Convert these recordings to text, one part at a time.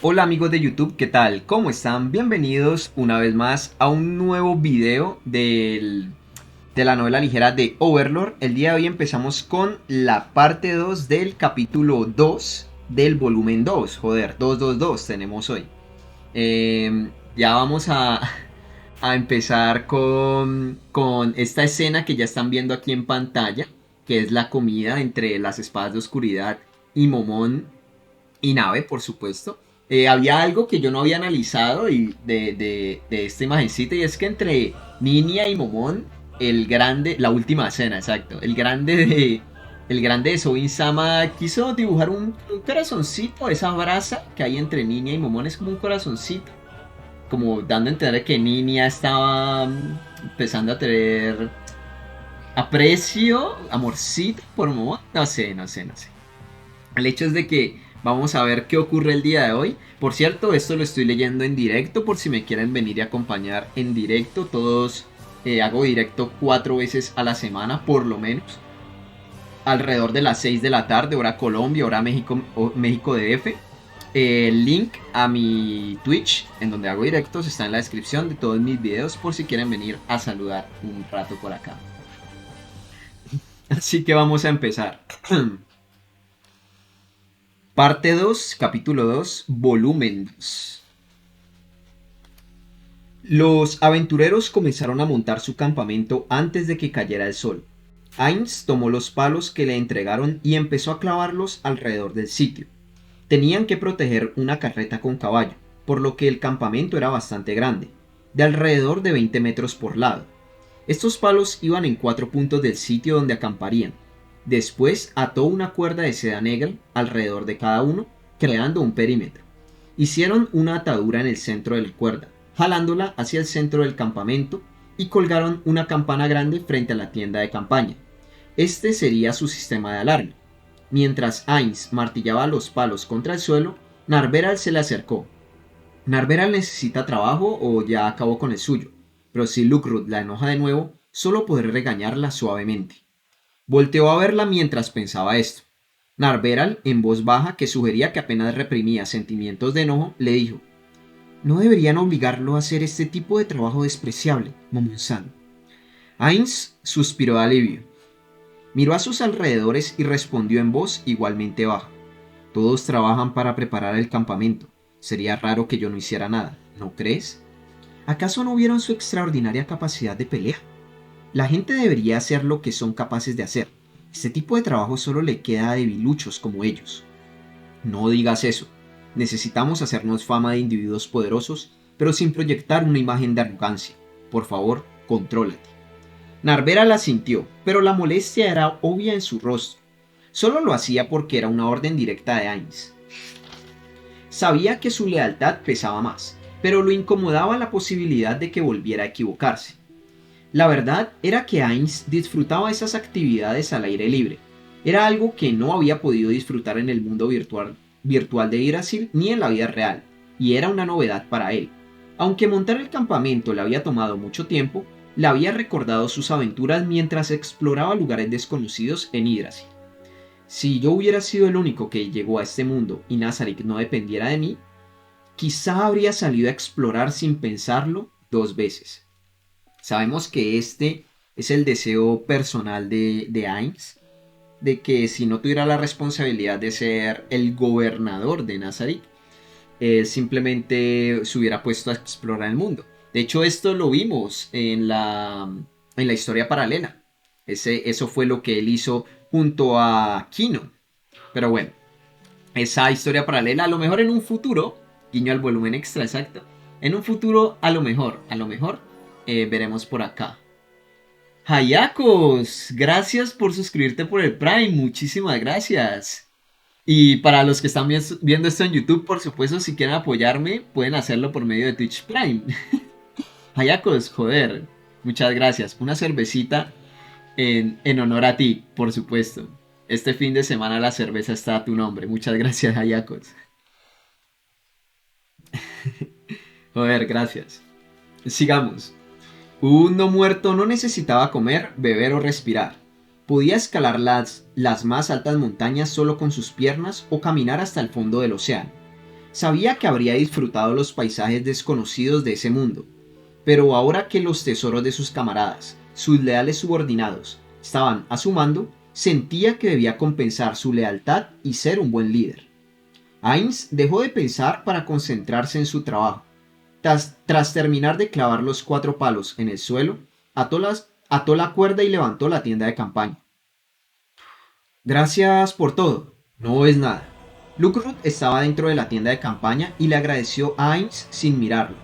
Hola amigos de YouTube, ¿qué tal? ¿Cómo están? Bienvenidos una vez más a un nuevo video de la novela ligera de Overlord. El día de hoy empezamos con la parte 2 del capítulo 2 del volumen 2. Joder, 222 tenemos hoy. Ya vamos a empezar con esta escena que ya están viendo aquí en pantalla, que es la comida entre las espadas de oscuridad y Momón y Nave, por supuesto. Había algo que yo no había analizado de esta imagencita, y es que entre Ninia y Momón, el grande, la última escena, exacto, el grande de Sobin Sama quiso dibujar un corazoncito, esa brasa que hay entre Ninia y Momón es como un corazoncito, como dando a entender que Ninia estaba empezando a tener aprecio, amorcito por Momón, no sé. El hecho es de que vamos a ver qué ocurre el día de hoy. Por cierto, esto lo estoy leyendo en directo por si me quieren venir y acompañar en directo. Hago directo 4 veces a la semana, por lo menos. Alrededor de las 6 de la tarde, hora Colombia, hora México, México DF. El link a mi Twitch, en donde hago directos, está en la descripción de todos mis videos por si quieren venir a saludar un rato por acá. Así que vamos a empezar. Parte 2, capítulo 2, volumen 2. Los aventureros comenzaron a montar su campamento antes de que cayera el sol. Ainz tomó los palos que le entregaron y empezó a clavarlos alrededor del sitio. Tenían que proteger una carreta con caballo, por lo que el campamento era bastante grande, de alrededor de 20 metros por lado. Estos palos iban en 4 puntos del sitio donde acamparían. Después ató una cuerda de seda negra alrededor de cada uno, creando un perímetro. Hicieron una atadura en el centro de la cuerda, jalándola hacia el centro del campamento, y colgaron una campana grande frente a la tienda de campaña. Este sería su sistema de alarme. Mientras Ainz martillaba los palos contra el suelo, Narveral se le acercó. Narveral necesita trabajo o ya acabó con el suyo, pero si Lukrut la enoja de nuevo, solo podré regañarla suavemente. Volteó a verla mientras pensaba esto. Narveral, en voz baja que sugería que apenas reprimía sentimientos de enojo, le dijo: «No deberían obligarlo a hacer este tipo de trabajo despreciable, Momon-san». Ainz suspiró de alivio. Miró a sus alrededores y respondió en voz igualmente baja: «Todos trabajan para preparar el campamento. Sería raro que yo no hiciera nada, ¿no crees? ¿Acaso no vieron su extraordinaria capacidad de pelea? La gente debería hacer lo que son capaces de hacer. Este tipo de trabajo solo le queda a debiluchos como ellos». «No digas eso. Necesitamos hacernos fama de individuos poderosos, pero sin proyectar una imagen de arrogancia. Por favor, contrólate». Narvera la sintió, pero la molestia era obvia en su rostro. Solo lo hacía porque era una orden directa de Ainz. Sabía que su lealtad pesaba más, pero lo incomodaba la posibilidad de que volviera a equivocarse. La verdad era que Ainz disfrutaba esas actividades al aire libre. Era algo que no había podido disfrutar en el mundo virtual de Yggdrasil ni en la vida real, y era una novedad para él. Aunque montar el campamento le había tomado mucho tiempo, le había recordado sus aventuras mientras exploraba lugares desconocidos en Yggdrasil. Si yo hubiera sido el único que llegó a este mundo y Nazarick no dependiera de mí, quizá habría salido a explorar sin pensarlo 2 veces. Sabemos que este es el deseo personal de Ainz, de que si no tuviera la responsabilidad de ser el gobernador de Nazarick, simplemente se hubiera puesto a explorar el mundo. De hecho, esto lo vimos en la historia paralela. Eso fue lo que él hizo junto a Kino. Pero bueno, esa historia paralela, a lo mejor en un futuro, guiño al volumen extra, exacto. En un futuro, a lo mejor, veremos por acá. Hayakos, gracias por suscribirte por el Prime, muchísimas gracias. Y para los que están viendo esto en YouTube, por supuesto, si quieren apoyarme, pueden hacerlo por medio de Twitch Prime. Hayakos, joder, muchas gracias. Una cervecita en honor a ti, por supuesto. Este fin de semana la cerveza está a tu nombre. Muchas gracias, Hayakos. Joder, gracias. Sigamos. Un no muerto no necesitaba comer, beber o respirar. Podía escalar las más altas montañas solo con sus piernas o caminar hasta el fondo del océano. Sabía que habría disfrutado los paisajes desconocidos de ese mundo, pero ahora que los tesoros de sus camaradas, sus leales subordinados, estaban a su mando, sentía que debía compensar su lealtad y ser un buen líder. Ainz dejó de pensar para concentrarse en su trabajo. Tras terminar de clavar los 4 palos en el suelo, ató la cuerda y levantó la tienda de campaña. Gracias por todo. No es nada. Lukrut estaba dentro de la tienda de campaña y le agradeció a Ainz sin mirarlo.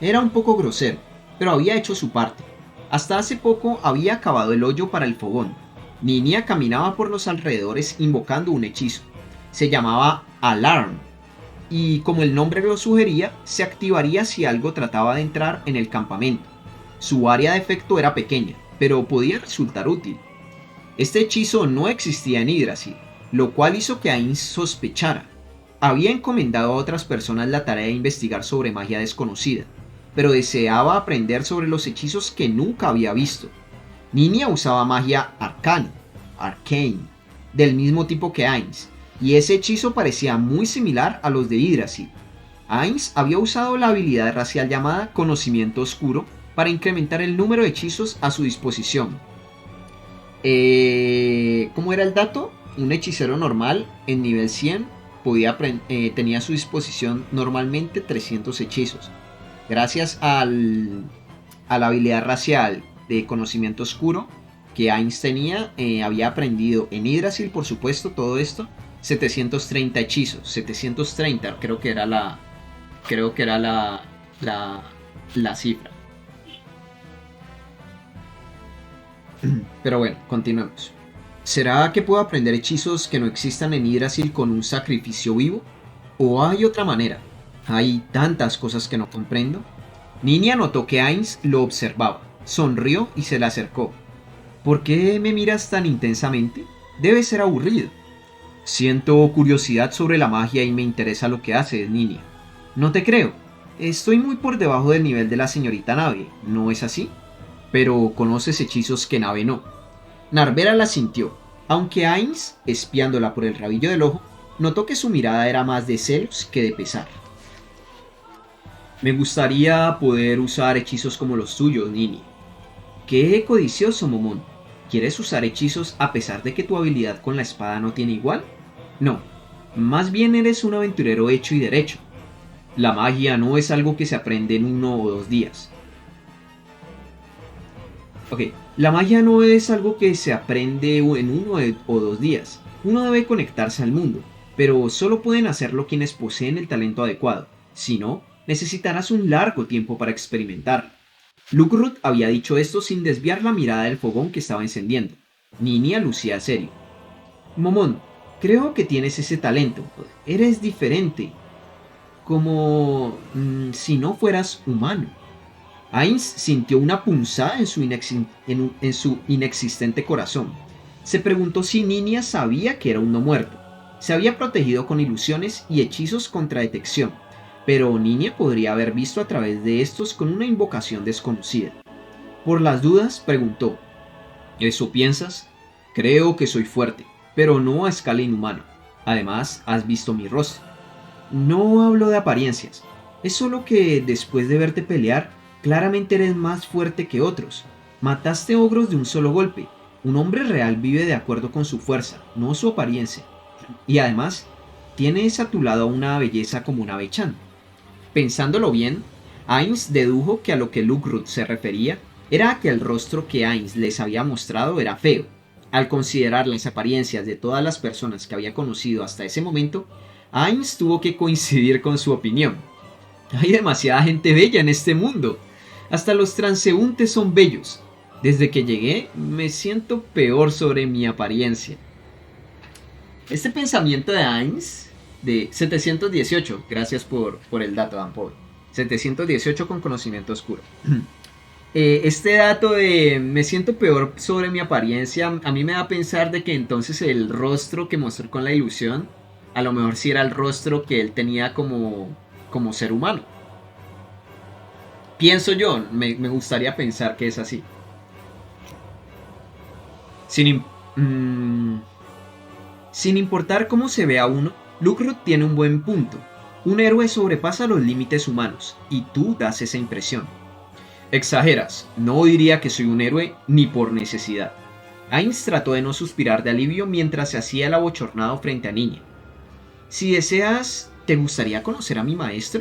Era un poco grosero, pero había hecho su parte. Hasta hace poco había acabado el hoyo para el fogón. Ninia caminaba por los alrededores invocando un hechizo. Se llamaba Alarm, y como el nombre lo sugería, se activaría si algo trataba de entrar en el campamento. Su área de efecto era pequeña, pero podía resultar útil. Este hechizo no existía en Yggdrasil, lo cual hizo que Ainz sospechara. Había encomendado a otras personas la tarea de investigar sobre magia desconocida, pero deseaba aprender sobre los hechizos que nunca había visto. Ninia usaba magia arcane, del mismo tipo que Ainz, y ese hechizo parecía muy similar a los de Yggdrasil. Ainz había usado la habilidad racial llamada Conocimiento Oscuro para incrementar el número de hechizos a su disposición. ¿Cómo era el dato? Un hechicero normal en nivel 100 tenía a su disposición normalmente 300 hechizos. Gracias a la habilidad racial de Conocimiento Oscuro que Ainz tenía, había aprendido en Yggdrasil, por supuesto, todo esto, 730 hechizos. 730 creo que era la cifra. Pero bueno, continuemos. ¿Será que puedo aprender hechizos que no existan en Yggdrasil con un sacrificio vivo? ¿O hay otra manera? Hay tantas cosas que no comprendo. Ninia notó que Ainz lo observaba, sonrió y se le acercó. ¿Por qué me miras tan intensamente? Debe ser aburrido. Siento curiosidad sobre la magia y me interesa lo que haces, Ninia. No te creo. Estoy muy por debajo del nivel de la señorita Nave, ¿no es así? Pero conoces hechizos que Nave no. Narvera la sintió, aunque Ainz, espiándola por el rabillo del ojo, notó que su mirada era más de celos que de pesar. Me gustaría poder usar hechizos como los tuyos, Ninia. ¡Qué codicioso, Momón! ¿Quieres usar hechizos a pesar de que tu habilidad con la espada no tiene igual? No, más bien eres un aventurero hecho y derecho. La magia no es algo que se aprende en 1 o 2 días. La magia no es algo que se aprende en 1 o 2 días. Uno debe conectarse al mundo, pero solo pueden hacerlo quienes poseen el talento adecuado. Si no, necesitarás un largo tiempo para experimentar. Lukrut había dicho esto sin desviar la mirada del fogón que estaba encendiendo. Ninia lucía serio. Momón, creo que tienes ese talento. Eres diferente. Como si no fueras humano. Ainz sintió una punzada en su inexistente corazón. Se preguntó si Ninia sabía que era un no muerto. Se había protegido con ilusiones y hechizos contra detección, pero Ninia podría haber visto a través de estos con una invocación desconocida. Por las dudas, preguntó: ¿Eso piensas? Creo que soy fuerte, pero no a escala inhumana. Además, has visto mi rostro. No hablo de apariencias. Es solo que, después de verte pelear, claramente eres más fuerte que otros. Mataste ogros de un solo golpe. Un hombre real vive de acuerdo con su fuerza, no su apariencia. Y además, tienes a tu lado una belleza como una Bechan. Pensándolo bien, Ainz dedujo que a lo que Lukrut se refería era a que el rostro que Ainz les había mostrado era feo. Al considerar las apariencias de todas las personas que había conocido hasta ese momento, Ainz tuvo que coincidir con su opinión. Hay demasiada gente bella en este mundo. Hasta los transeúntes son bellos. Desde que llegué, me siento peor sobre mi apariencia. Este pensamiento de Ainz, de 718, gracias por el dato, Dan Paul. 718 con conocimiento oscuro. Este dato de me siento peor sobre mi apariencia, a mí me da a pensar de que entonces el rostro que mostró con la ilusión, a lo mejor sí era el rostro que él tenía como ser humano. Pienso yo, me gustaría pensar que es así. Sin importar cómo se vea uno, Lukrut tiene un buen punto. Un héroe sobrepasa los límites humanos, y tú das esa impresión. Exageras, no diría que soy un héroe ni por necesidad. Ainz trató de no suspirar de alivio mientras se hacía el abochornado frente a Niña. Si deseas, ¿te gustaría conocer a mi maestro?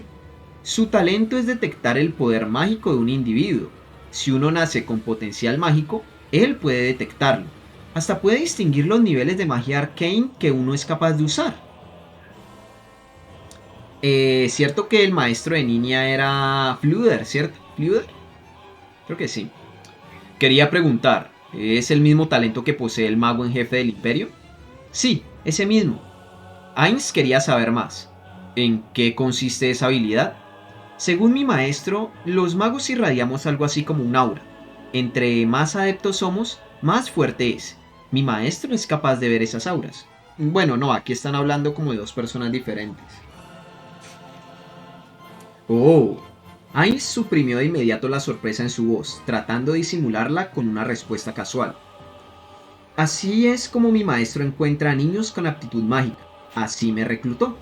Su talento es detectar el poder mágico de un individuo. Si uno nace con potencial mágico, él puede detectarlo. Hasta puede distinguir los niveles de magia arcane que uno es capaz de usar. Cierto que el maestro de Niña era Fluder, ¿cierto? ¿Fluder? Creo que sí. Quería preguntar, ¿es el mismo talento que posee el mago en jefe del imperio? Sí, ese mismo. Ainz quería saber más. ¿En qué consiste esa habilidad? Según mi maestro, los magos irradiamos algo así como un aura. Entre más adeptos somos, más fuerte es. Mi maestro es capaz de ver esas auras. Bueno, no, aquí están hablando como de dos personas diferentes. Oh. Ainz suprimió de inmediato la sorpresa en su voz, tratando de disimularla con una respuesta casual. Así es como mi maestro encuentra a niños con aptitud mágica. Así me reclutó,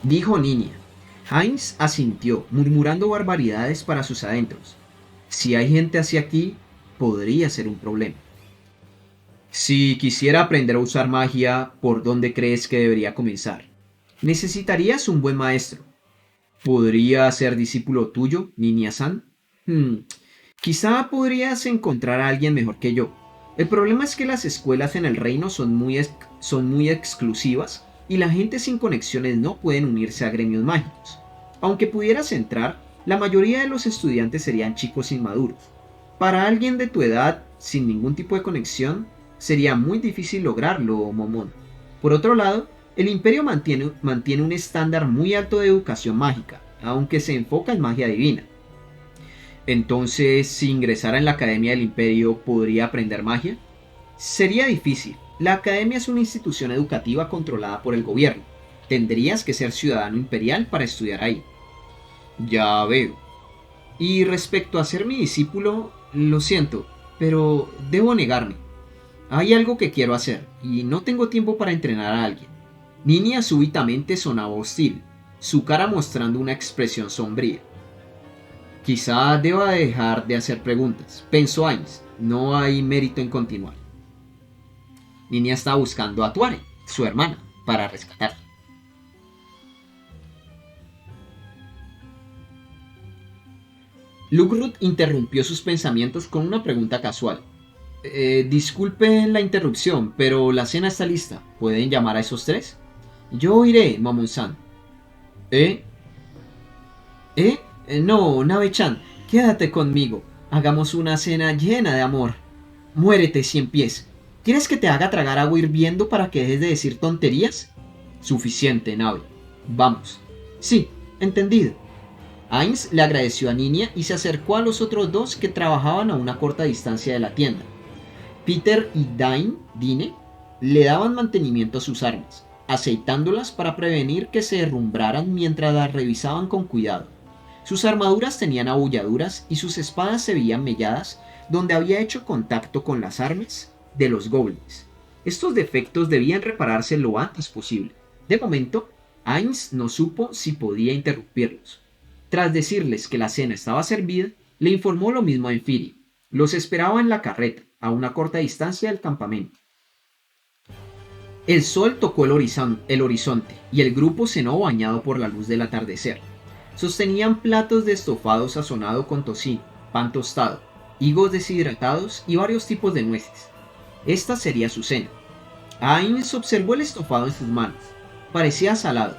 dijo Niña. Ainz asintió, murmurando barbaridades para sus adentros. Si hay gente así aquí, podría ser un problema. Si quisiera aprender a usar magia, ¿por dónde crees que debería comenzar? Necesitarías un buen maestro. ¿Podría ser discípulo tuyo, Niña-san? Quizá podrías encontrar a alguien mejor que yo. El problema es que las escuelas en el reino son muy exclusivas y la gente sin conexiones no pueden unirse a gremios mágicos. Aunque pudieras entrar, la mayoría de los estudiantes serían chicos inmaduros. Para alguien de tu edad, sin ningún tipo de conexión, sería muy difícil lograrlo, Momón. Por otro lado, el Imperio mantiene un estándar muy alto de educación mágica, aunque se enfoca en magia divina. Entonces, si ingresara en la Academia del Imperio, ¿podría aprender magia? Sería difícil. La Academia es una institución educativa controlada por el gobierno. Tendrías que ser ciudadano imperial para estudiar ahí. Ya veo. Y respecto a ser mi discípulo, lo siento, pero debo negarme. Hay algo que quiero hacer, y no tengo tiempo para entrenar a alguien. Niña súbitamente sonaba hostil, su cara mostrando una expresión sombría. Quizá deba dejar de hacer preguntas, pensó Ainz. No hay mérito en continuar. Niña está buscando a Tuare, su hermana, para rescatarla. Lugrut interrumpió sus pensamientos con una pregunta casual. Disculpen la interrupción, pero la cena está lista. ¿Pueden llamar a esos tres? Yo iré, Mamon-san. ¿Eh? ¿Eh? No, Nabe-chan, quédate conmigo. Hagamos una cena llena de amor. Muérete, 100 pies. ¿Quieres que te haga tragar agua hirviendo para que dejes de decir tonterías? Suficiente, Nabe. Vamos. Sí, entendido. Ainz le agradeció a Niña y se acercó a los otros dos que trabajaban a una corta distancia de la tienda. Peter y Dine le daban mantenimiento a sus armas, aceitándolas para prevenir que se derrumbraran mientras las revisaban con cuidado. Sus armaduras tenían abolladuras y sus espadas se veían melladas donde había hecho contacto con las armas de los goblins. Estos defectos debían repararse lo antes posible. De momento, Ainz no supo si podía interrumpirlos. Tras decirles que la cena estaba servida, le informó lo mismo a Enfiri. Los esperaba en la carreta, a una corta distancia del campamento. El sol tocó el horizonte y el grupo cenó bañado por la luz del atardecer. Sostenían platos de estofado sazonado con tocino, pan tostado, higos deshidratados y varios tipos de nueces. Esta sería su cena. Ainz observó el estofado en sus manos. Parecía salado.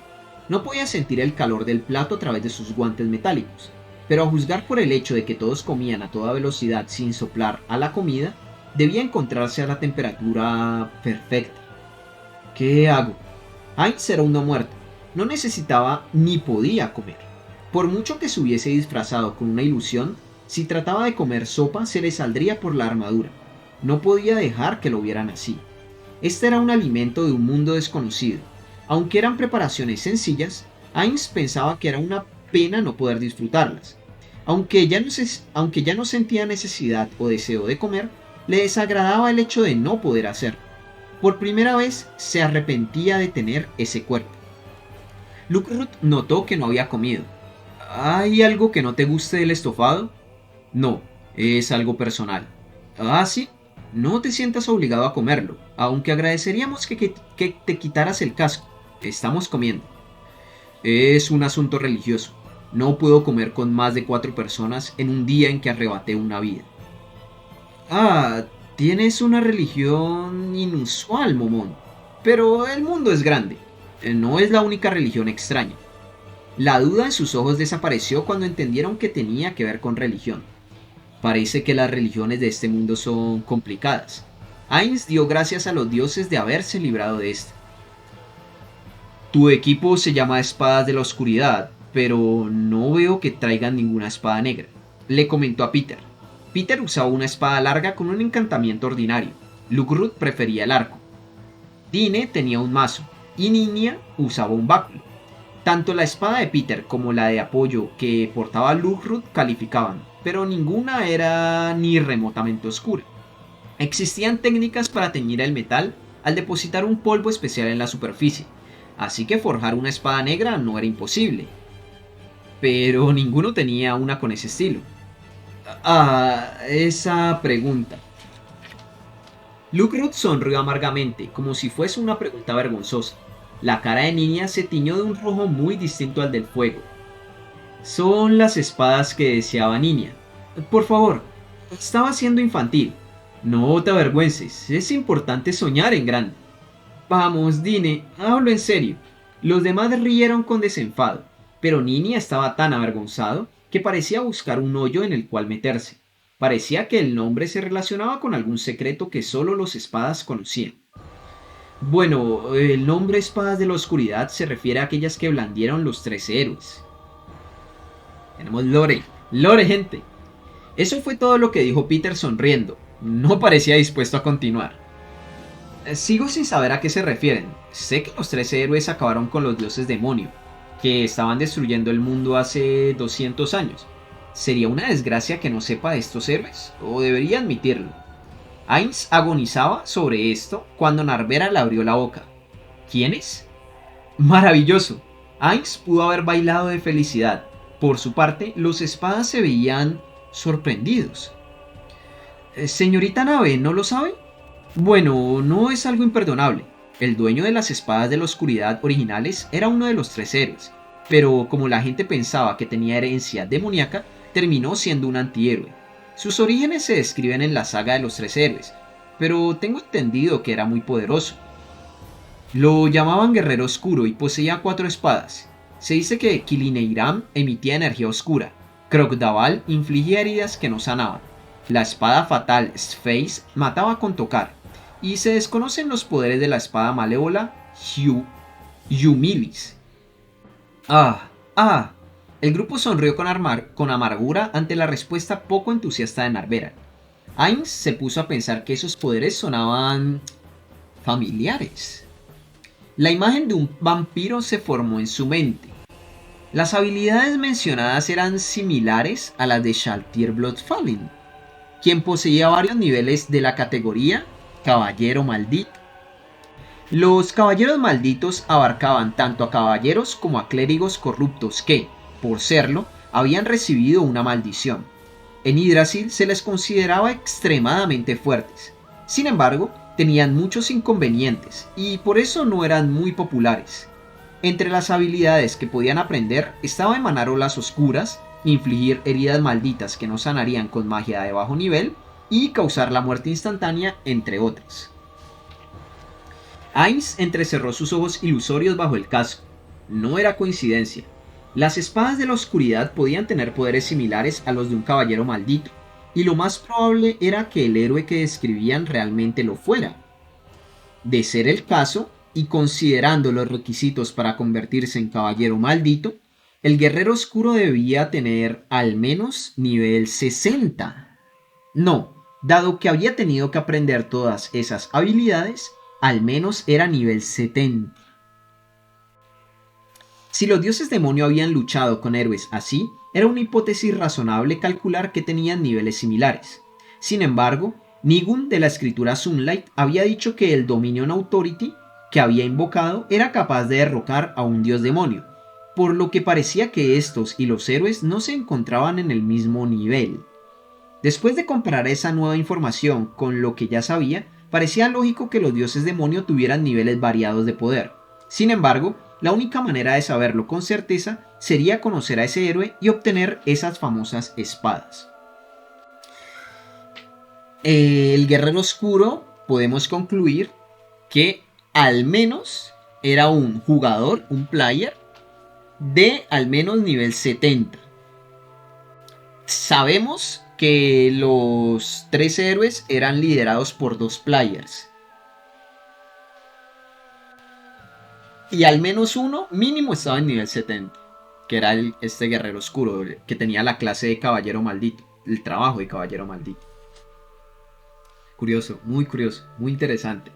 No podía sentir el calor del plato a través de sus guantes metálicos, pero a juzgar por el hecho de que todos comían a toda velocidad sin soplar a la comida, debía encontrarse a la temperatura perfecta. ¿Qué hago? Ainz era uno muerto. No necesitaba ni podía comer. Por mucho que se hubiese disfrazado con una ilusión, si trataba de comer sopa se le saldría por la armadura. No podía dejar que lo vieran así. Este era un alimento de un mundo desconocido. Aunque eran preparaciones sencillas, Ainz pensaba que era una pena no poder disfrutarlas. Aunque ya no sentía necesidad o deseo de comer, le desagradaba el hecho de no poder hacerlo. Por primera vez se arrepentía de tener ese cuerpo. Lukrut notó que no había comido. ¿Hay algo que no te guste del estofado? No, es algo personal. Ah, sí. No te sientas obligado a comerlo, aunque agradeceríamos que te quitaras el casco. Estamos comiendo. Es un asunto religioso. No puedo comer con más de 4 personas en un día en que arrebaté una vida. Ah, tienes una religión inusual, Momón. Pero el mundo es grande. No es la única religión extraña. La duda en sus ojos desapareció cuando entendieron que tenía que ver con religión. Parece que las religiones de este mundo son complicadas. Ainz dio gracias a los dioses de haberse librado de esta. Tu equipo se llama Espadas de la Oscuridad, pero no veo que traigan ninguna espada negra, le comentó a Peter. Peter usaba una espada larga con un encantamiento ordinario. Lukrut prefería el arco. Dine tenía un mazo y Ninia usaba un báculo. Tanto la espada de Peter como la de apoyo que portaba Lukrut calificaban, pero ninguna era ni remotamente oscura. Existían técnicas para teñir el metal al depositar un polvo especial en la superficie, así que forjar una espada negra no era imposible. Pero ninguno tenía una con ese estilo. Esa pregunta. Lukrut sonrió amargamente, como si fuese una pregunta vergonzosa. La cara de Niña se tiñó de un rojo muy distinto al del fuego. Son las espadas que deseaba Niña. Por favor, estaba siendo infantil. No te avergüences, es importante soñar en grande. Vamos, Dine, hablo en serio. Los demás rieron con desenfado, pero Niña estaba tan avergonzado que parecía buscar un hoyo en el cual meterse. Parecía que el nombre se relacionaba con algún secreto que solo los espadas conocían. Bueno, el nombre Espadas de la Oscuridad se refiere a aquellas que blandieron los 13 héroes. Tenemos lore. Lore, gente. Eso fue todo lo que dijo Peter sonriendo. No parecía dispuesto a continuar. Sigo sin saber a qué se refieren. Sé que los 13 héroes acabaron con los dioses demonio, que estaban destruyendo el mundo hace 200 años. ¿Sería una desgracia que no sepa de estos héroes? ¿O debería admitirlo? Ainz agonizaba sobre esto cuando Narvera le abrió la boca. ¿Quiénes? Maravilloso. Ainz pudo haber bailado de felicidad. Por su parte, los espadas se veían sorprendidos. Señorita Nave, ¿no lo sabe? Bueno, no es algo imperdonable. El dueño de las espadas de la oscuridad originales era uno de los 3 héroes, pero como la gente pensaba que tenía herencia demoníaca, terminó siendo un antihéroe. Sus orígenes se describen en la saga de los 3 héroes, pero tengo entendido que era muy poderoso. Lo llamaban Guerrero Oscuro y poseía 4 espadas. Se dice que Kilineiram emitía energía oscura, Crocdaval infligía heridas que no sanaban, la espada fatal Spheis mataba con tocar, y se desconocen los poderes de la espada malévola Yumilis. El grupo sonrió con amargura ante la respuesta poco entusiasta de Narvera. Ainz se puso a pensar que esos poderes sonaban familiares. La imagen de un vampiro se formó en su mente. Las habilidades mencionadas eran similares a las de Shaltir Bloodfallen, quien poseía varios niveles de la categoría Caballero Maldito. Los caballeros malditos abarcaban tanto a caballeros como a clérigos corruptos que, por serlo, habían recibido una maldición. En Yggdrasil se les consideraba extremadamente fuertes. Sin embargo, tenían muchos inconvenientes y por eso no eran muy populares. Entre las habilidades que podían aprender estaba emanar olas oscuras, infligir heridas malditas que no sanarían con magia de bajo nivel y causar la muerte instantánea, entre otras. Ainz entrecerró sus ojos ilusorios bajo el casco. No era coincidencia. Las espadas de la oscuridad podían tener poderes similares a los de un caballero maldito, y lo más probable era que el héroe que describían realmente lo fuera. De ser el caso, y considerando los requisitos para convertirse en caballero maldito, el guerrero oscuro debía tener al menos nivel 60. No, dado que había tenido que aprender todas esas habilidades, al menos era nivel 70. Si los dioses demonio habían luchado con héroes así, era una hipótesis razonable calcular que tenían niveles similares. Sin embargo, Nigun de la escritura Sunlight había dicho que el Dominion Authority que había invocado era capaz de derrocar a un dios demonio, por lo que parecía que estos y los héroes no se encontraban en el mismo nivel. Después de comparar esa nueva información con lo que ya sabía, parecía lógico que los dioses demonio tuvieran niveles variados de poder. Sin embargo, la única manera de saberlo con certeza sería conocer a ese héroe y obtener esas famosas espadas. El guerrero oscuro, podemos concluir que al menos era un jugador, un player, de al menos nivel 70. Sabemos que los 3 héroes eran liderados por 2 players. Y al menos uno mínimo estaba en nivel 70. Que era este guerrero oscuro, que tenía la clase de caballero maldito. El trabajo de caballero maldito. Curioso, muy interesante.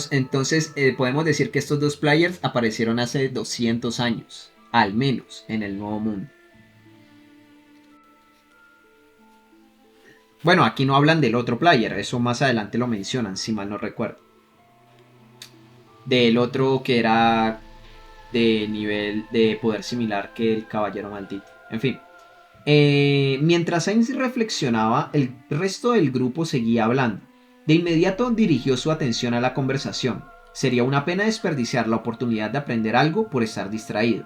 Entonces podemos decir que estos 2 players aparecieron hace 200 años. Al menos en el Nuevo Mundo. Bueno, aquí no hablan del otro player, eso más adelante lo mencionan, si mal no recuerdo. Del otro que era de nivel de poder similar que el caballero maldito. En fin. Mientras Ainz reflexionaba, el resto del grupo seguía hablando. De inmediato dirigió su atención a la conversación. Sería una pena desperdiciar la oportunidad de aprender algo por estar distraído.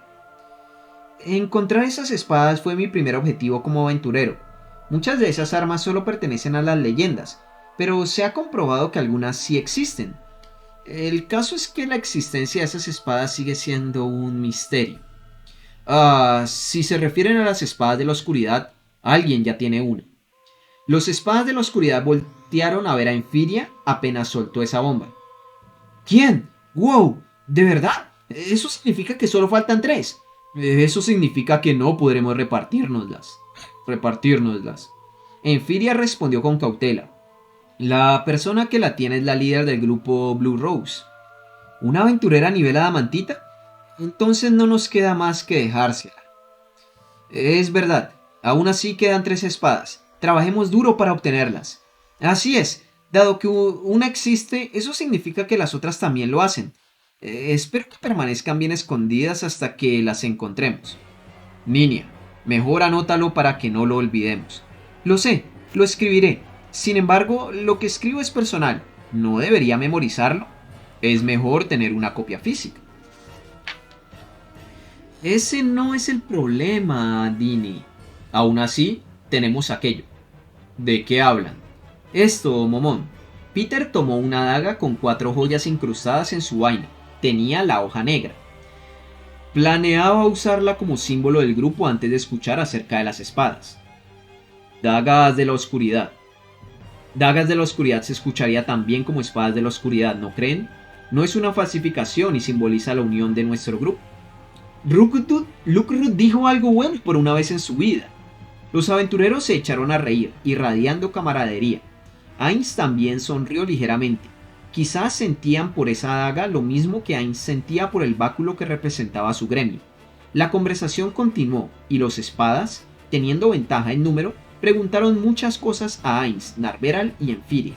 Encontrar esas espadas fue mi primer objetivo como aventurero. Muchas de esas armas solo pertenecen a las leyendas, pero se ha comprobado que algunas sí existen. El caso es que la existencia de esas espadas sigue siendo un misterio. Si se refieren a las espadas de la oscuridad, alguien ya tiene una. Los espadas de la oscuridad voltearon a ver a Enfiria apenas soltó esa bomba. ¿Quién? ¡Wow! ¿De verdad? Eso significa que solo faltan 3. Eso significa que no podremos repartirnoslas. Enfiria respondió con cautela. La persona que la tiene es la líder del grupo Blue Rose. ¿Una aventurera a nivel adamantita? Entonces no nos queda más que dejársela. Es verdad, aún así quedan 3 espadas. Trabajemos duro para obtenerlas. Así es, dado que una existe, eso significa que las otras también lo hacen. Espero que permanezcan bien escondidas hasta que las encontremos. Niña, mejor anótalo para que no lo olvidemos. Lo sé, lo escribiré. Sin embargo, lo que escribo es personal. ¿No debería memorizarlo? Es mejor tener una copia física. Ese no es el problema, Dini. Aún así, tenemos aquello. ¿De qué hablan? Esto, Momón. Peter tomó una daga con 4 joyas incrustadas en su vaina. Tenía la hoja negra. Planeaba usarla como símbolo del grupo antes de escuchar acerca de las espadas. Dagas de la oscuridad. Dagas de la oscuridad se escucharía tan bien como espadas de la oscuridad, ¿no creen? No es una falsificación y simboliza la unión de nuestro grupo. Lukrut dijo algo bueno por una vez en su vida. Los aventureros se echaron a reír, irradiando camaradería. Ainz también sonrió ligeramente. Quizás sentían por esa daga lo mismo que Ainz sentía por el báculo que representaba su gremio. La conversación continuó y los espadas, teniendo ventaja en número, preguntaron muchas cosas a Ainz, Narveral y Enfiria.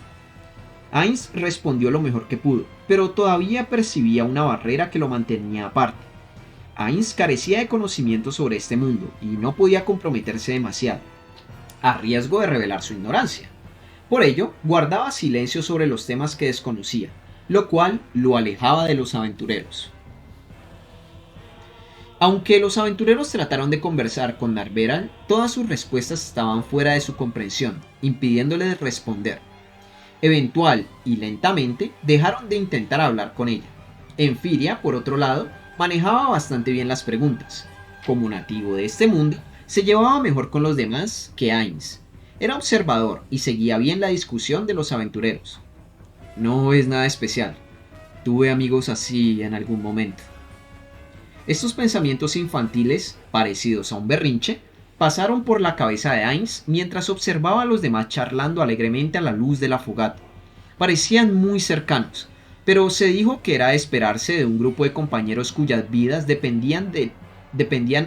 Ainz respondió lo mejor que pudo, pero todavía percibía una barrera que lo mantenía aparte. Ainz carecía de conocimiento sobre este mundo y no podía comprometerse demasiado, a riesgo de revelar su ignorancia. Por ello, guardaba silencio sobre los temas que desconocía, lo cual lo alejaba de los aventureros. Aunque los aventureros trataron de conversar con Narveral, todas sus respuestas estaban fuera de su comprensión, impidiéndoles responder. Eventual y lentamente dejaron de intentar hablar con ella. Enfiria, por otro lado, manejaba bastante bien las preguntas. Como nativo de este mundo, se llevaba mejor con los demás que Ainz. Era observador y seguía bien la discusión de los aventureros. No es nada especial. Tuve amigos así en algún momento. Estos pensamientos infantiles, parecidos a un berrinche, pasaron por la cabeza de Ainz mientras observaba a los demás charlando alegremente a la luz de la fogata. Parecían muy cercanos, pero se dijo que era de esperarse de un grupo de compañeros cuyas vidas dependían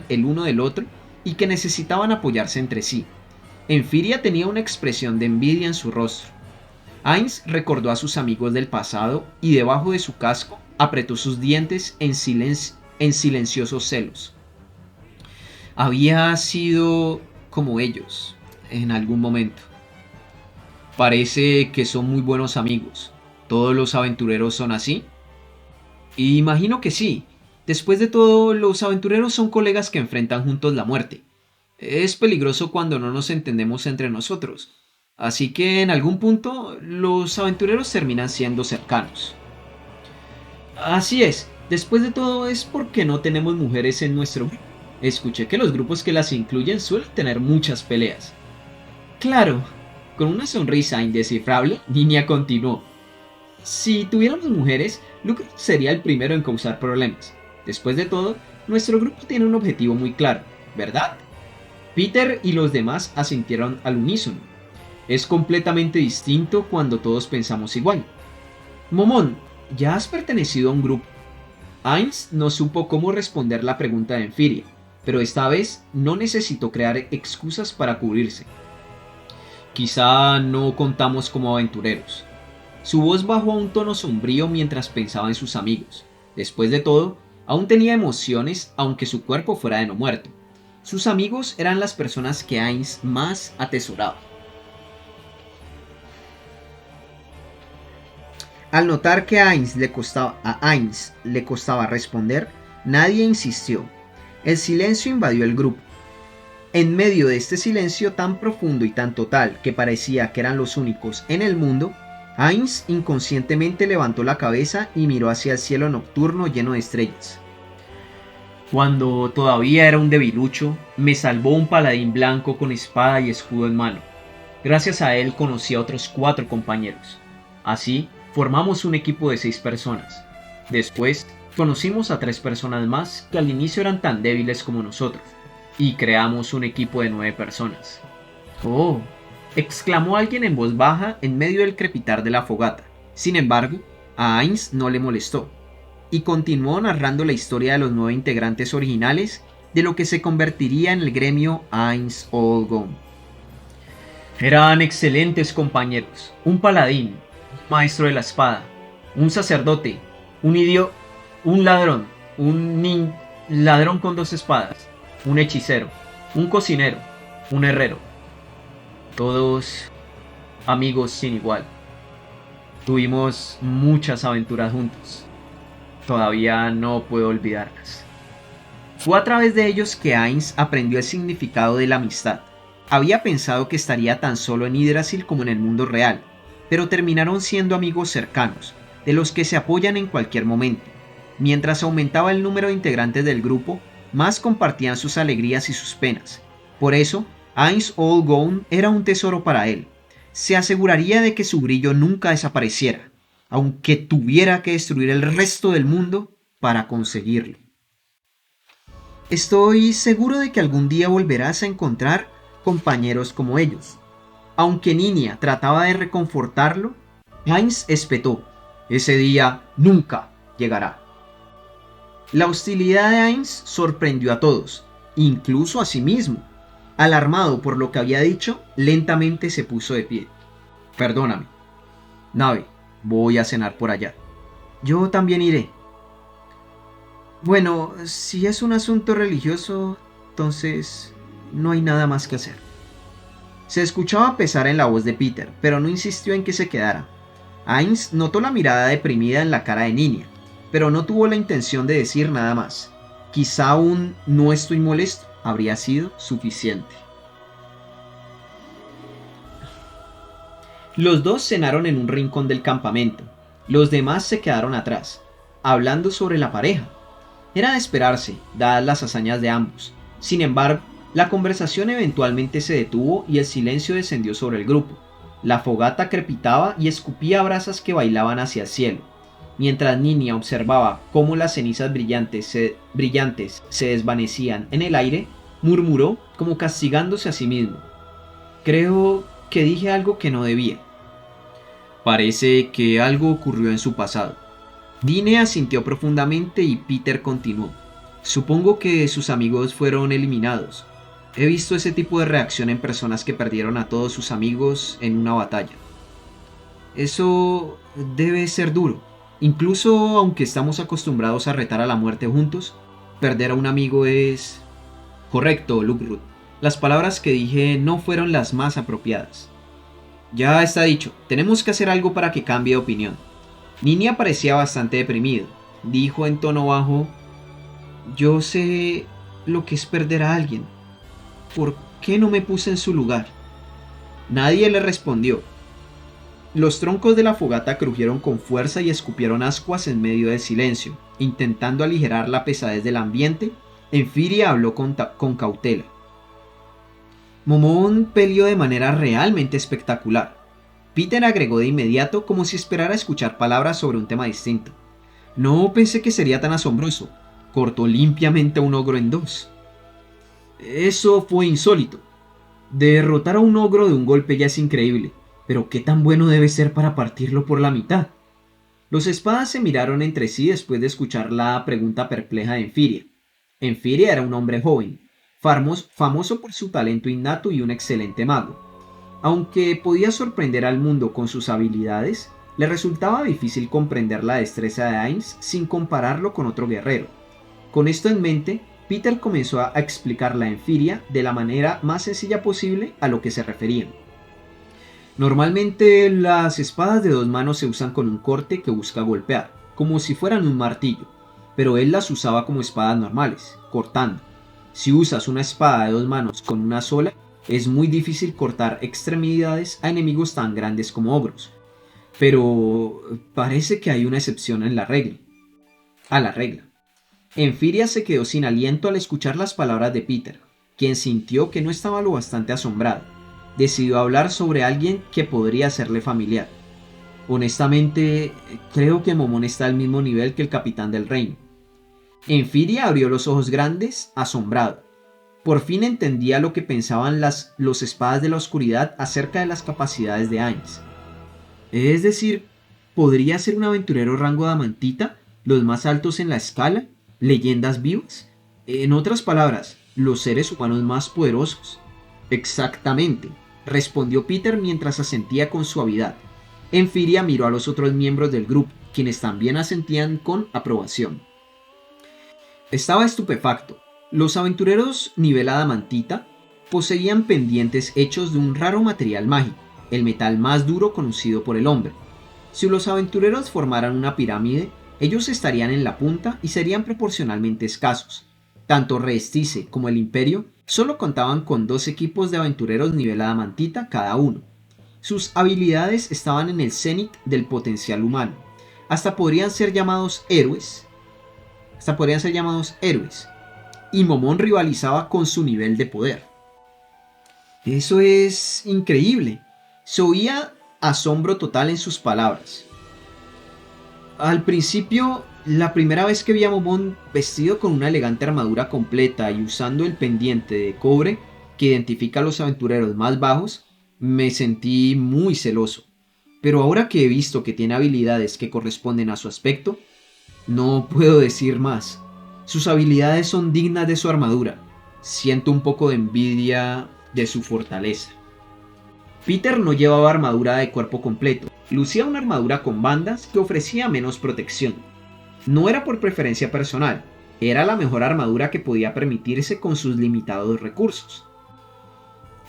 el uno del otro y que necesitaban apoyarse entre sí. Enfiria tenía una expresión de envidia en su rostro. Ainz recordó a sus amigos del pasado y debajo de su casco apretó sus dientes en en silenciosos celos. Había sido como ellos en algún momento. Parece que son muy buenos amigos. ¿Todos los aventureros son así? Y imagino que sí. Después de todo, los aventureros son colegas que enfrentan juntos la muerte. Es peligroso cuando no nos entendemos entre nosotros. Así que en algún punto los aventureros terminan siendo cercanos. Así es, después de todo es porque no tenemos mujeres en nuestro grupo. Escuché que los grupos que las incluyen suelen tener muchas peleas. Claro, con una sonrisa indescifrable, Ninia continuó. Si tuviéramos mujeres, Luke sería el primero en causar problemas. Después de todo, nuestro grupo tiene un objetivo muy claro, ¿verdad? Peter y los demás asintieron al unísono. Es completamente distinto cuando todos pensamos igual. Momón, ya has pertenecido a un grupo. Ainz no supo cómo responder la pregunta de Enfiria, pero esta vez no necesitó crear excusas para cubrirse. Quizá no contamos como aventureros. Su voz bajó a un tono sombrío mientras pensaba en sus amigos. Después de todo, aún tenía emociones aunque su cuerpo fuera de no muerto. Sus amigos eran las personas que Ainz más atesoraba. Al notar que a Ainz le costaba responder, nadie insistió. El silencio invadió el grupo. En medio de este silencio tan profundo y tan total que parecía que eran los únicos en el mundo, Ainz inconscientemente levantó la cabeza y miró hacia el cielo nocturno lleno de estrellas. Cuando todavía era un debilucho, me salvó un paladín blanco con espada y escudo en mano. Gracias a él conocí a otros 4 compañeros. Así, formamos un equipo de 6 personas. Después, conocimos a 3 personas más que al inicio eran tan débiles como nosotros, y creamos un equipo de 9 personas. ¡Oh!, exclamó alguien en voz baja en medio del crepitar de la fogata. Sin embargo, a Ainz no le molestó, y continuó narrando la historia de los 9 integrantes originales de lo que se convertiría en el gremio Ainz All Gone. Eran excelentes compañeros, un paladín, un maestro de la espada, un sacerdote, un ladrón, ladrón con 2 espadas, un hechicero, un cocinero, un herrero. Todos amigos sin igual. Tuvimos muchas aventuras juntos. Todavía no puedo olvidarlas. Fue a través de ellos que Ainz aprendió el significado de la amistad. Había pensado que estaría tan solo en Yggdrasil como en el mundo real, pero terminaron siendo amigos cercanos, de los que se apoyan en cualquier momento. Mientras aumentaba el número de integrantes del grupo, más compartían sus alegrías y sus penas. Por eso, Ainz All Gone era un tesoro para él. Se aseguraría de que su brillo nunca desapareciera, aunque tuviera que destruir el resto del mundo para conseguirlo. Estoy seguro de que algún día volverás a encontrar compañeros como ellos. Aunque Ninia trataba de reconfortarlo, Ainz espetó. Ese día nunca llegará. La hostilidad de Ainz sorprendió a todos, incluso a sí mismo. Alarmado por lo que había dicho, lentamente se puso de pie. Perdóname. Nave, voy a cenar por allá. Yo también iré. Bueno, si es un asunto religioso, entonces no hay nada más que hacer. Se escuchaba pesar en la voz de Peter, pero no insistió en que se quedara. Ainz notó la mirada deprimida en la cara de Ninia, pero no tuvo la intención de decir nada más. Quizá un "no estoy molesto" habría sido suficiente. Los dos cenaron en un rincón del campamento. Los demás se quedaron atrás, hablando sobre la pareja. Era de esperarse, dadas las hazañas de ambos. Sin embargo, la conversación eventualmente se detuvo y el silencio descendió sobre el grupo. La fogata crepitaba y escupía brasas que bailaban hacia el cielo. Mientras Ninia observaba cómo las cenizas brillantes se desvanecían en el aire, murmuró como castigándose a sí mismo. Creo que dije algo que no debía. Parece que algo ocurrió en su pasado. Dine asintió profundamente y Peter continuó. Supongo que sus amigos fueron eliminados. He visto ese tipo de reacción en personas que perdieron a todos sus amigos en una batalla. Eso debe ser duro. Incluso aunque estamos acostumbrados a retar a la muerte juntos, Perder a un amigo es... Correcto, Lukruth. Las palabras que dije no fueron las más apropiadas. Ya está dicho, tenemos que hacer algo para que cambie de opinión. Ninia parecía bastante deprimido. Dijo en tono bajo: yo sé lo que es perder a alguien. ¿Por qué no me puse en su lugar? Nadie le respondió. Los troncos de la fogata crujieron con fuerza y escupieron ascuas en medio del silencio. Intentando aligerar la pesadez del ambiente, Enfiria habló con cautela. Momón peleó de manera realmente espectacular. Peter agregó de inmediato, como si esperara escuchar palabras sobre un tema distinto. No pensé que sería tan asombroso. Cortó limpiamente a un ogro en dos. Eso fue insólito. Derrotar a un ogro de un golpe ya es increíble, pero ¿qué tan bueno debe ser para partirlo por la mitad? Los espadas se miraron entre sí después de escuchar la pregunta perpleja de Enfiria. Enfiria era un hombre joven, famoso por su talento innato y un excelente mago. Aunque podía sorprender al mundo con sus habilidades, le resultaba difícil comprender la destreza de Ainz sin compararlo con otro guerrero. Con esto en mente, Peter comenzó a explicarle a Enfiria de la manera más sencilla posible a lo que se referían. Normalmente las espadas de dos manos se usan con un corte que busca golpear, como si fueran un martillo, pero él las usaba como espadas normales, cortando. Si usas una espada de dos manos con una sola, es muy difícil cortar extremidades a enemigos tan grandes como ogros. Pero parece que hay una excepción en la regla. A la regla. Enfiria se quedó sin aliento al escuchar las palabras de Peter, quien sintió que no estaba lo bastante asombrado. Decidió hablar sobre alguien que podría serle familiar. Honestamente, creo que Momón está al mismo nivel que el capitán del reino. Enfiria abrió los ojos grandes, asombrado. Por fin entendía lo que pensaban los espadas de la oscuridad acerca de las capacidades de Ainz. Es decir, ¿podría ser un aventurero rango de Amantita, los más altos en la escala, leyendas vivas? En otras palabras, los seres humanos más poderosos. Exactamente, respondió Peter mientras asentía con suavidad. Enfiria miró a los otros miembros del grupo, quienes también asentían con aprobación. Estaba estupefacto. Los aventureros nivel adamantita poseían pendientes hechos de un raro material mágico, el metal más duro conocido por el hombre. Si los aventureros formaran una pirámide, ellos estarían en la punta y serían proporcionalmente escasos. Tanto Restice como el Imperio solo contaban con 2 equipos de aventureros nivel adamantita cada uno. Sus habilidades estaban en el cenit del potencial humano. Hasta podrían ser llamados héroes. Y Momón rivalizaba con su nivel de poder. Eso es increíble. Se oía asombro total en sus palabras. Al principio, la primera vez que vi a Momón vestido con una elegante armadura completa y usando el pendiente de cobre que identifica a los aventureros más bajos, me sentí muy celoso. Pero ahora que he visto que tiene habilidades que corresponden a su aspecto, no puedo decir más. Sus habilidades son dignas de su armadura. Siento un poco de envidia de su fortaleza. Peter no llevaba armadura de cuerpo completo. Lucía una armadura con bandas que ofrecía menos protección. No era por preferencia personal, era la mejor armadura que podía permitirse con sus limitados recursos.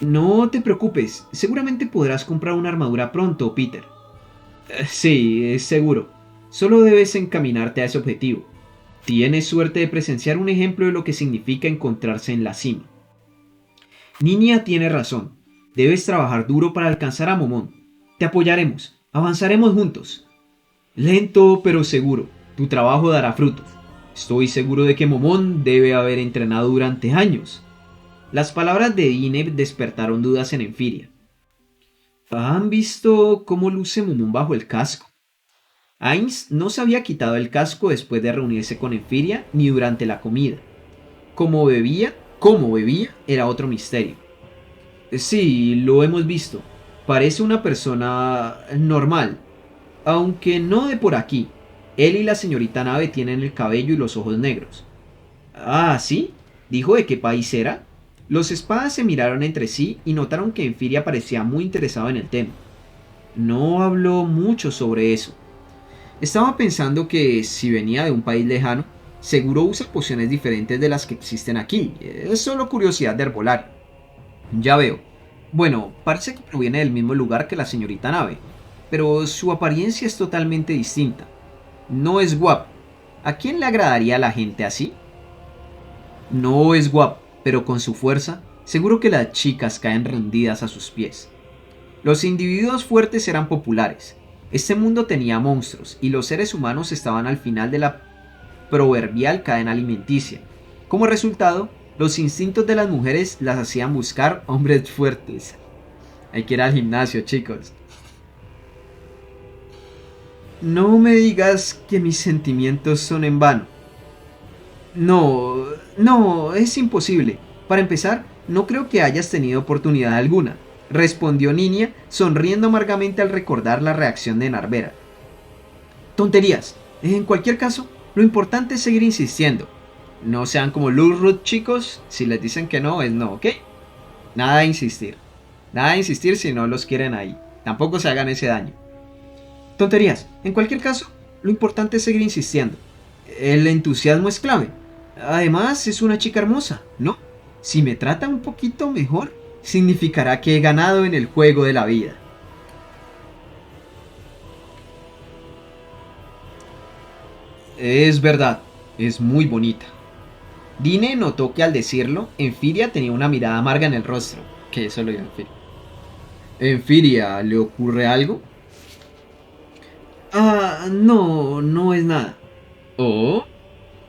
No te preocupes, seguramente podrás comprar una armadura pronto, Peter. Sí, es seguro. Solo debes encaminarte a ese objetivo. Tienes suerte de presenciar un ejemplo de lo que significa encontrarse en la cima. Ninia tiene razón. Debes trabajar duro para alcanzar a Momón. Te apoyaremos. Avanzaremos juntos. Lento pero seguro. Tu trabajo dará frutos. Estoy seguro de que Momón debe haber entrenado durante años. Las palabras de Dine despertaron dudas en Enfiria. ¿Han visto cómo luce Momón bajo el casco? Ainz no se había quitado el casco después de reunirse con Enfiria ni durante la comida. Cómo bebía, era otro misterio. Sí, lo hemos visto. Parece una persona normal, aunque no de por aquí. Él y la señorita Nave tienen el cabello y los ojos negros. Ah, ¿sí? ¿Dijo de qué país era? Los espadas se miraron entre sí y notaron que Enfiria parecía muy interesado en el tema. No habló mucho sobre eso. Estaba pensando que si venía de un país lejano, Seguro usa pociones diferentes de las que existen aquí. Es solo curiosidad de herbolario. Ya veo. Bueno, parece que proviene del mismo lugar que la señorita Nave, pero su apariencia es totalmente distinta. No es guapo. ¿A quién le agradaría a la gente así? No es guapo, pero con su fuerza, seguro que las chicas caen rendidas a sus pies. Los individuos fuertes eran populares. Este mundo tenía monstruos y los seres humanos estaban al final de la proverbial cadena alimenticia. Como resultado, los instintos de las mujeres las hacían buscar hombres fuertes. Hay que ir al gimnasio, chicos. No me digas que mis sentimientos son en vano. No, no, es imposible. Para empezar, no creo que hayas tenido oportunidad alguna, respondió Niña, sonriendo amargamente al recordar la reacción de Narvera. Tonterías. En cualquier caso, lo importante es seguir insistiendo. No sean como Lurrut, chicos. Si les dicen que no, es no, ¿ok? Nada de insistir. Nada de insistir si no los quieren ahí. Tampoco se hagan ese daño. Tonterías. En cualquier caso, lo importante es seguir insistiendo. El entusiasmo es clave. Además, es una chica hermosa, ¿no? Si me trata un poquito mejor, significará que he ganado en el juego de la vida. Es verdad, es muy bonita. Dine notó que al decirlo, Enfiria tenía una mirada amarga en el rostro. Que eso lo dijo Enfiria. Enfiria, ¿le ocurre algo? Ah, no, no es nada. ¿Oh?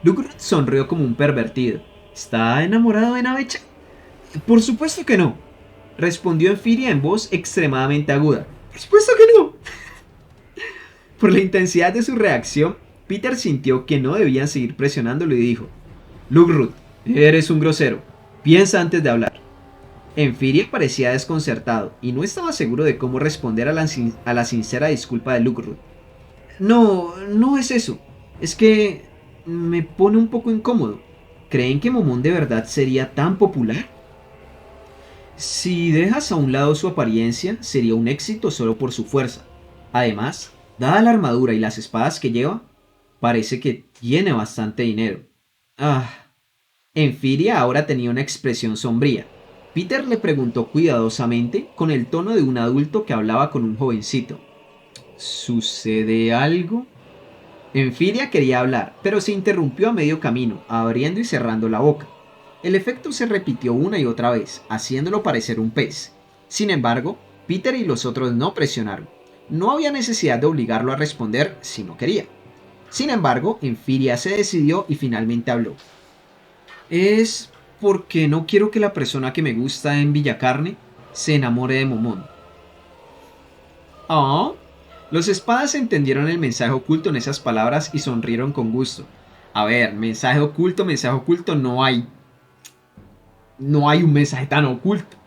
Lugret sonrió como un pervertido. ¿Está enamorado de Navecha? Por supuesto que no, respondió Enfiria en voz extremadamente aguda. Por supuesto que no. Por la intensidad de su reacción, Peter sintió que no debían seguir presionándolo y dijo: Lugrut, eres un grosero. Piensa antes de hablar. Enfiria parecía desconcertado y no estaba seguro de cómo responder a la sincera disculpa de Lugrut. No, no es eso. Es que me pone un poco incómodo. ¿Creen que Momón de verdad sería tan popular? Si dejas a un lado su apariencia, sería un éxito solo por su fuerza. Además, dada la armadura y las espadas que lleva, parece que tiene bastante dinero. Ah, Enfiria ahora tenía una expresión sombría. Peter le preguntó cuidadosamente, con el tono de un adulto que hablaba con un jovencito. ¿Sucede algo? Enfiria quería hablar, pero se interrumpió a medio camino, abriendo y cerrando la boca. El efecto se repitió una y otra vez, haciéndolo parecer un pez. Sin embargo, Peter y los otros no presionaron. No había necesidad de obligarlo a responder si no quería. Sin embargo, Enfiria se decidió y finalmente habló. Es porque no quiero que la persona que me gusta en Villacarne se enamore de Momón. Oh, los espadas entendieron el mensaje oculto en esas palabras y sonrieron con gusto. A ver, mensaje oculto, no hay. No hay un mensaje tan oculto.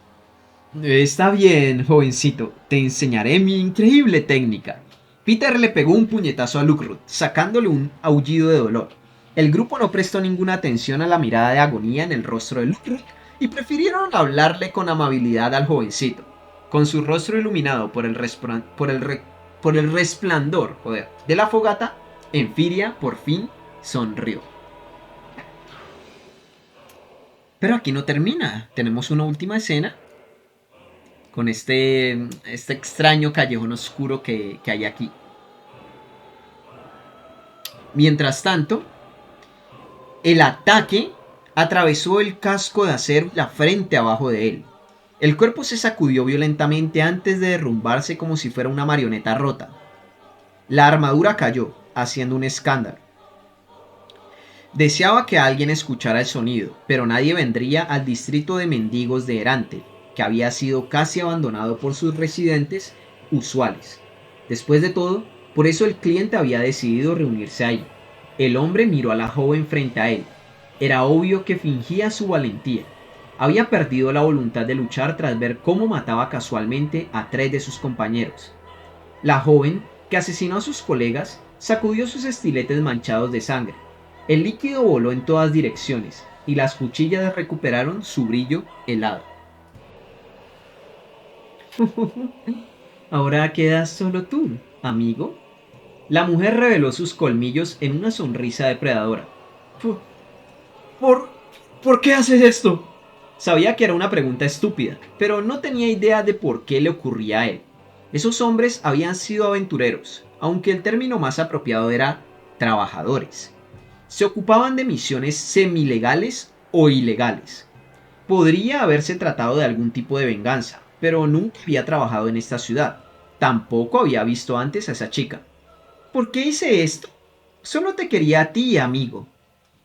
Está bien, jovencito, te enseñaré mi increíble técnica. Peter le pegó un puñetazo a Lukrut, sacándole un aullido de dolor. El grupo no prestó ninguna atención a la mirada de agonía en el rostro de Lukrut y prefirieron hablarle con amabilidad al jovencito. Con su rostro iluminado por el resplandor de la fogata, Enfiria por fin sonrió. Pero aquí no termina, tenemos una última escena con este extraño callejón oscuro que hay aquí. Mientras tanto, el ataque atravesó el casco de acero y la frente abajo de él. El cuerpo se sacudió violentamente antes de derrumbarse como si fuera una marioneta rota. La armadura cayó, haciendo un escándalo. Deseaba que alguien escuchara el sonido, pero nadie vendría al distrito de mendigos de Erante, que había sido casi abandonado por sus residentes usuales. Después de todo, por eso el cliente había decidido reunirse ahí. El hombre miró a la joven frente a él. Era obvio que fingía su valentía. Había perdido la voluntad de luchar tras ver cómo mataba casualmente a 3 de sus compañeros. La joven, que asesinó a sus colegas, sacudió sus estiletes manchados de sangre. El líquido voló en todas direcciones y las cuchillas recuperaron su brillo helado. Ahora quedas solo tú, amigo. La mujer reveló sus colmillos en una sonrisa depredadora. ¿Por, por, ¿por qué haces esto? Sabía que era una pregunta estúpida, pero no tenía idea de por qué le ocurría a él. Esos hombres habían sido aventureros, aunque el término más apropiado era trabajadores. Se ocupaban de misiones semilegales o ilegales. Podría haberse tratado de algún tipo de venganza, pero nunca había trabajado en esta ciudad. Tampoco había visto antes a esa chica. ¿Por qué hice esto? Solo te quería a ti, amigo.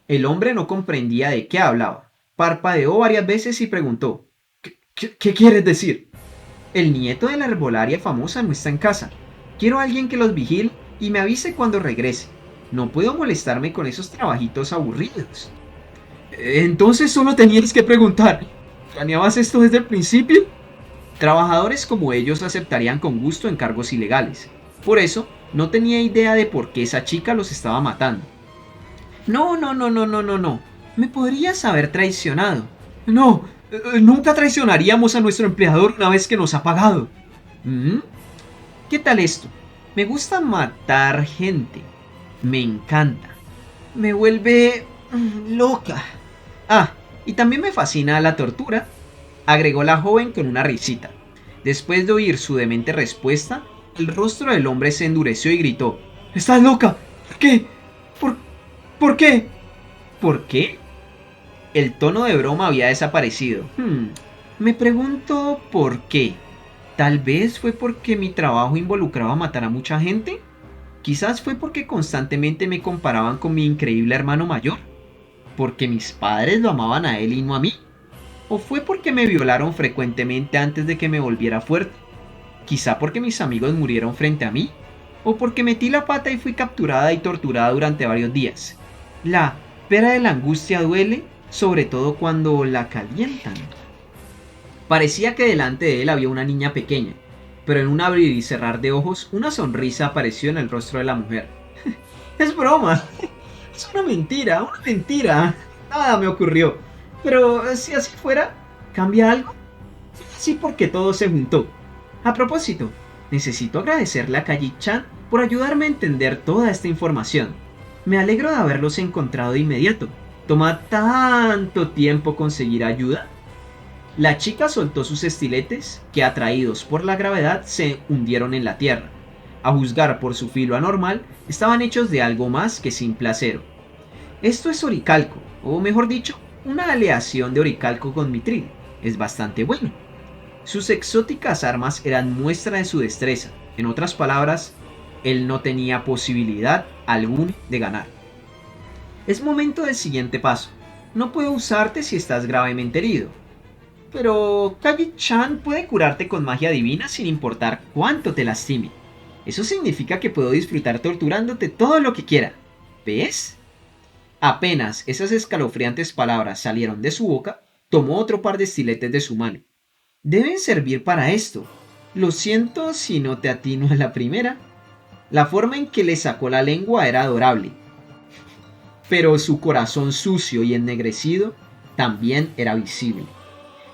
El hombre no comprendía de qué hablaba. Parpadeó varias veces y preguntó: ¿Qué quieres decir? El nieto de la herbolaria famosa no está en casa. Quiero a alguien que los vigile y me avise cuando regrese. No puedo molestarme con esos trabajitos aburridos. Entonces solo tenías que preguntar. ¿Planeabas esto desde el principio? Trabajadores como ellos aceptarían con gusto encargos ilegales. Por eso, no tenía idea de por qué esa chica los estaba matando. No, no, no, no, no, no, no. Me podrías haber traicionado. No, nunca traicionaríamos a nuestro empleador una vez que nos ha pagado. ¿Mm? ¿Qué tal esto? Me gusta matar gente. Me encanta. Me vuelve loca. Ah, y también me fascina la tortura, agregó la joven con una risita. Después de oír su demente respuesta, el rostro del hombre se endureció y gritó: ¿Estás loca? ¿Por qué? ¿Por, ¿Por qué? ¿Por qué? El tono de broma había desaparecido. Me pregunto por qué. Tal vez fue porque mi trabajo involucraba matar a mucha gente. Quizás fue porque constantemente me comparaban con mi increíble hermano mayor. Porque mis padres lo amaban a él y no a mí. ¿O fue porque me violaron frecuentemente antes de que me volviera fuerte? Quizá porque mis amigos murieron frente a mí. O porque metí la pata y fui capturada y torturada durante varios días. La pera de la angustia duele, sobre todo cuando la calientan. Parecía que delante de él había una niña pequeña, pero en un abrir y cerrar de ojos, una sonrisa apareció en el rostro de la mujer. Es broma. Es una mentira, una mentira. Nada me ocurrió. Pero si así fuera, ¿cambia algo? Sí, porque todo se juntó. A propósito, necesito agradecerle a Kaji-chan por ayudarme a entender toda esta información. Me alegro de haberlos encontrado de inmediato. ¿Toma tanto tiempo conseguir ayuda? La chica soltó sus estiletes, que atraídos por la gravedad se hundieron en la tierra. A juzgar por su filo anormal, estaban hechos de algo más que simple acero. Esto es oricalco, o mejor dicho, una aleación de oricalco con mitril. Es bastante bueno. Sus exóticas armas eran muestra de su destreza. En otras palabras, él no tenía posibilidad alguna de ganar. Es momento del siguiente paso. No puedo usarte si estás gravemente herido. Pero Kaji-chan puede curarte con magia divina sin importar cuánto te lastime. Eso significa que puedo disfrutar torturándote todo lo que quiera. ¿Ves? Apenas esas escalofriantes palabras salieron de su boca, tomó otro par de estiletes de su mano. Deben servir para esto. Lo siento si no te atino a la primera. La forma en que le sacó la lengua era adorable. Pero su corazón sucio y ennegrecido también era visible.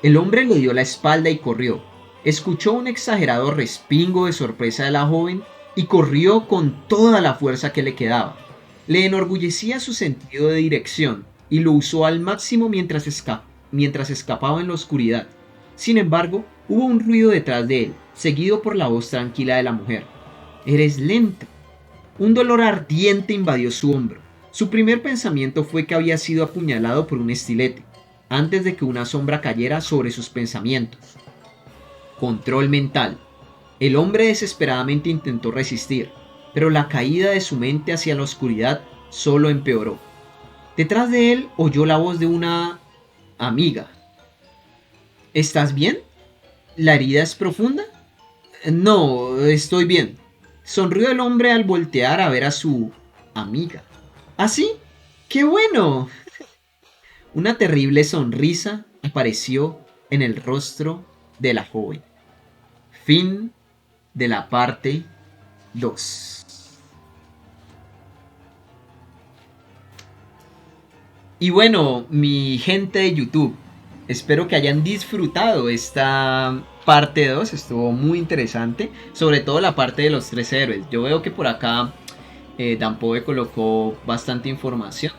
El hombre le dio la espalda y corrió. Escuchó un exagerado respingo de sorpresa de la joven y corrió con toda la fuerza que le quedaba. Le enorgullecía su sentido de dirección y lo usó al máximo mientras escapaba en la oscuridad. Sin embargo, hubo un ruido detrás de él, seguido por la voz tranquila de la mujer. «Eres lento». Un dolor ardiente invadió su hombro. Su primer pensamiento fue que había sido apuñalado por un estilete, antes de que una sombra cayera sobre sus pensamientos. Control mental. El hombre desesperadamente intentó resistir, pero la caída de su mente hacia la oscuridad solo empeoró. Detrás de él oyó la voz de una amiga. ¿Estás bien? ¿La herida es profunda? No, estoy bien. Sonrió el hombre al voltear a ver a su amiga. ¿Ah, sí? ¡Qué bueno! Una terrible sonrisa apareció en el rostro de la joven. Fin de la parte 2. Y bueno, mi gente de YouTube, espero que hayan disfrutado esta parte 2. Estuvo muy interesante, sobre todo la parte de los 3 héroes. Yo veo que por acá Danpoe colocó bastante información.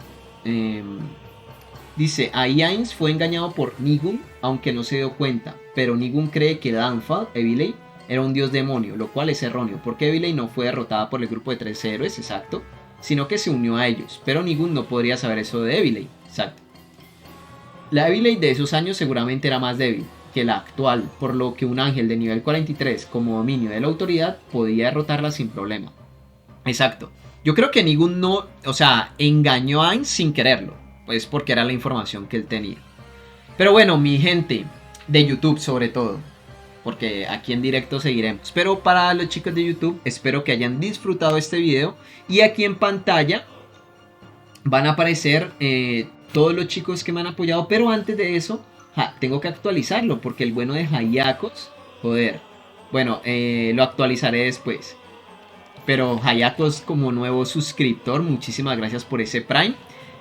Dice, ahí Ainz fue engañado por Nigun, aunque no se dio cuenta, pero Nigun cree que Danfal, Eviley, era un dios demonio, lo cual es erróneo, porque Eviley no fue derrotada por el grupo de 13 héroes, exacto, sino que se unió a ellos, pero Nigun no podría saber eso de Eviley, exacto. La Eviley de esos años seguramente era más débil que la actual, por lo que un ángel de nivel 43 como dominio de la autoridad podía derrotarla sin problema. Exacto. Yo creo que Nigun no, o sea, engañó a Ainz sin quererlo, pues porque era la información que él tenía. Pero bueno, mi gente de YouTube sobre todo, porque aquí en directo seguiremos. Pero para los chicos de YouTube, espero que hayan disfrutado este video. Y aquí en pantalla van a aparecer todos los chicos que me han apoyado. Pero antes de eso, tengo que actualizarlo, porque el bueno de Hayakos, joder, bueno, lo actualizaré después. Pero Hayatos como nuevo suscriptor, muchísimas gracias por ese Prime.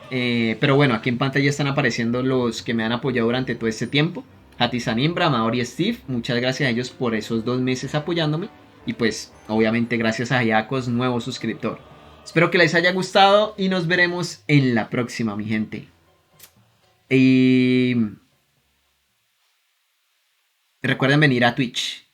Pero bueno, aquí en pantalla están apareciendo los que me han apoyado durante todo este tiempo. Hatisanim, Bramador y Steve, muchas gracias a ellos por esos 2 meses apoyándome. Y pues, obviamente, gracias a Hayakos, nuevo suscriptor. Espero que les haya gustado y nos veremos en la próxima, mi gente. Y recuerden venir a Twitch.